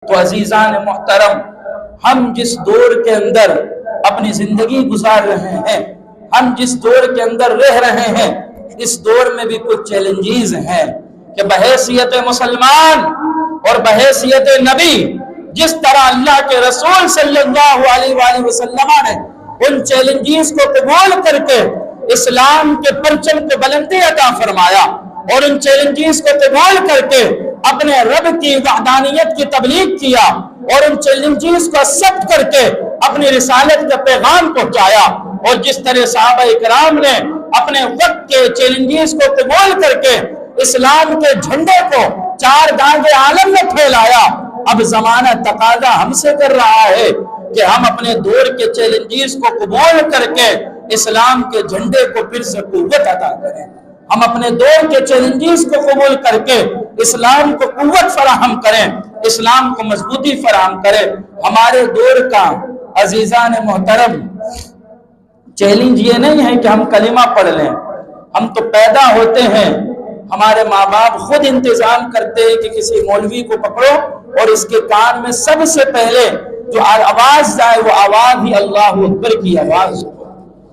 تو عزیزان محترم، ہم جس دور کے اندر اپنی زندگی گزار رہے ہیں، ہم جس دور کے اندر رہ رہے ہیں، اس دور میں بھی کچھ چیلنجز ہیں کہ بحیثیت مسلمان اور بحیثیت نبی جس طرح اللہ کے رسول صلی اللہ علیہ وآلہ وسلم نے ان چیلنجز کو قبول کر کے اسلام کے پرچم کو بلندی عطا فرمایا اور ان چیلنجز کو قبول کر کے اپنے رب کی وحدانیت کی تبلیغ کیا اور ان چیلنجز کو ایکسپٹ کر کے اپنی رسالت کا پیغام پہنچایا، اور جس طرح صحابہ اکرام نے اپنے وقت کے چیلنجز کو قبول کر کے اسلام کے جھنڈے کو چار دانگے عالم میں پھیلایا، اب زمانہ تقاضا ہم سے کر رہا ہے کہ ہم اپنے دور کے چیلنجز کو قبول کر کے اسلام کے جھنڈے کو پھر سے قوت عطا کریں، ہم اپنے دور کے چیلنجز کو قبول کر کے اسلام کو قوت فراہم کریں، اسلام کو مضبوطی فراہم کریں۔ ہمارے دور کا عزیزان محترم چیلنج یہ نہیں ہے کہ ہم کلمہ پڑھ لیں، ہم تو پیدا ہوتے ہیں، ہمارے ماں باپ خود انتظام کرتے ہیں کہ کسی مولوی کو پکڑو اور اس کے کان میں سب سے پہلے جو آواز جائے وہ آواز ہی اللہ اکبر کی آواز ہو۔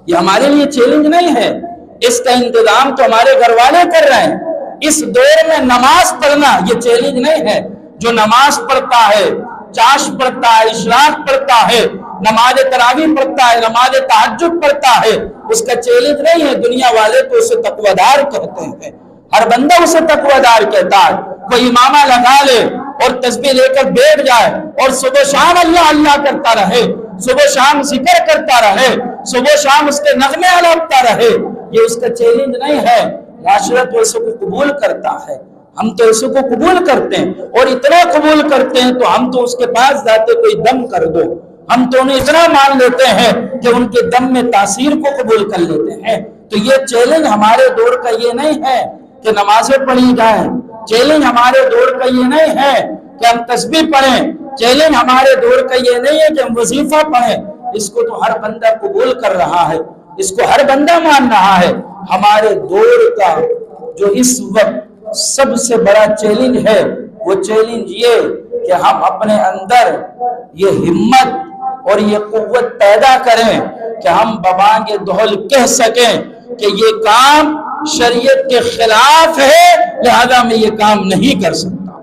یہ ہمارے لیے چیلنج نہیں ہے، اس کا انتظام تو ہمارے گھر والے کر رہے ہیں۔ اس دور میں نماز پڑھنا یہ چیلنج نہیں ہے، جو نماز پڑھتا ہے، چاش پڑھتا ہے، اشراق پڑھتا ہے، نماز تراویح پڑھتا ہے، نماز تہجد پڑھتا ہے، اس کا چیلنج نہیں ہے۔ دنیا والے تو اسے تقویدار کہتے ہیں، ہر بندہ اسے تقویدار کہتا ہے۔ کوئی امامہ لگا لے اور تسبیح لے کر بیٹھ جائے اور صبح شام اللہ اللہ کرتا رہے، صبح شام ذکر کرتا رہے، صبح شام اس کے نغمے الاپتا رہے، یہ اس کا چیلنج نہیں ہے۔ معاشرت اسے کو قبول کرتا ہے، ہم تو اسے کو قبول کرتے ہیں، اور اتنا قبول کرتے ہیں تو ہم تو اس کے پاس جاتے کوئی دم کر دو، ہم تو انہیں اتنا مان لیتے ہیں کہ ان کے دم میں تاثیر کو قبول کر لیتے ہیں۔ تو یہ چیلنج ہمارے دور کا یہ نہیں ہے کہ نمازیں پڑھی جائیں، چیلنج ہمارے دور کا یہ نہیں ہے کہ ہم تسبیح پڑھیں، چیلنج ہمارے دور کا یہ نہیں ہے کہ ہم وظیفہ پڑھیں، اس کو تو ہر بندہ قبول کر رہا ہے، اس کو ہر بندہ مان رہا ہے۔ ہمارے دور کا جو اس وقت سب سے بڑا چیلنج ہے وہ چیلنج یہ کہ ہم اپنے اندر یہ ہمت اور یہ قوت پیدا کریں کہ ہم ببانگ دہل کہہ سکیں کہ یہ کام شریعت کے خلاف ہے، لہذا میں یہ کام نہیں کر سکتا۔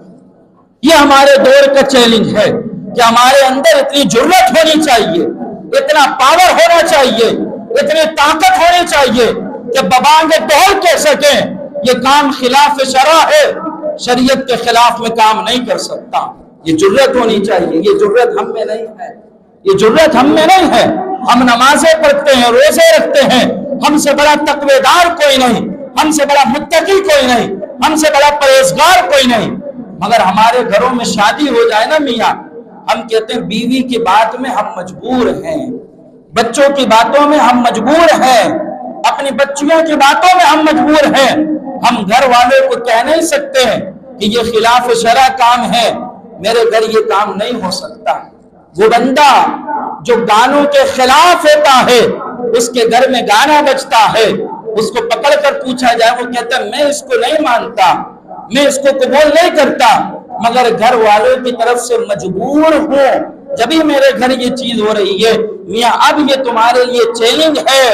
یہ ہمارے دور کا چیلنج ہے کہ ہمارے اندر اتنی جرأت ہونی چاہیے، اتنا پاور ہونا چاہیے، اتنی طاقت ہونی چاہیے کہ ببانگ دہل کہہ سکیں یہ کام خلاف شرع ہے، شریعت کے خلاف میں کام نہیں کر سکتا۔ یہ جرأت ہونی چاہیے، یہ جرأت ہم میں نہیں ہے، یہ جرأت ہم میں نہیں ہے۔ ہم نمازیں پڑھتے ہیں، روزے رکھتے ہیں، ہم سے بڑا تقویدار کوئی نہیں، ہم سے بڑا متقی کوئی نہیں، ہم سے بڑا پرہیزگار کوئی نہیں، مگر ہمارے گھروں میں شادی ہو جائے نا میاں، ہم کہتے ہیں بیوی کی بات میں ہم مجبور ہیں، بچوں کی باتوں میں ہم مجبور ہیں، اپنی بچیوں کی باتوں میں ہم مجبور ہیں۔ ہم گھر والوں کو کہہ نہیں سکتے کہ یہ خلاف شرع کام ہے، میرے گھر یہ کام نہیں ہو سکتا۔ وہ بندہ جو گانوں کے خلاف ہوتا ہے، اس کے گھر میں گانا بجتا ہے، اس کو پکڑ کر پوچھا جائے وہ کہتا ہے میں اس کو نہیں مانتا، میں اس کو قبول نہیں کرتا، مگر گھر والوں کی طرف سے مجبور ہوں جبھی میرے گھر یہ چیز ہو رہی ہے۔ میاں اب یہ تمہارے لیے چیلنج ہے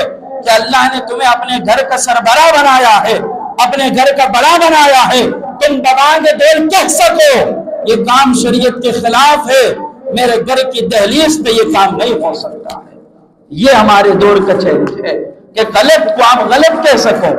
کہ اللہ نے تمہیں اپنے گھر کا سربراہ بنایا ہے، اپنے گھر کا بڑا بنایا ہے، تم ببانگ دہل کہہ سکو یہ کام شریعت کے خلاف ہے، میرے گھر کی دہلیز پہ یہ کام نہیں ہو سکتا ہے۔ یہ ہمارے دور کا چیلنج ہے کہ غلط کو آپ غلط کہہ سکو،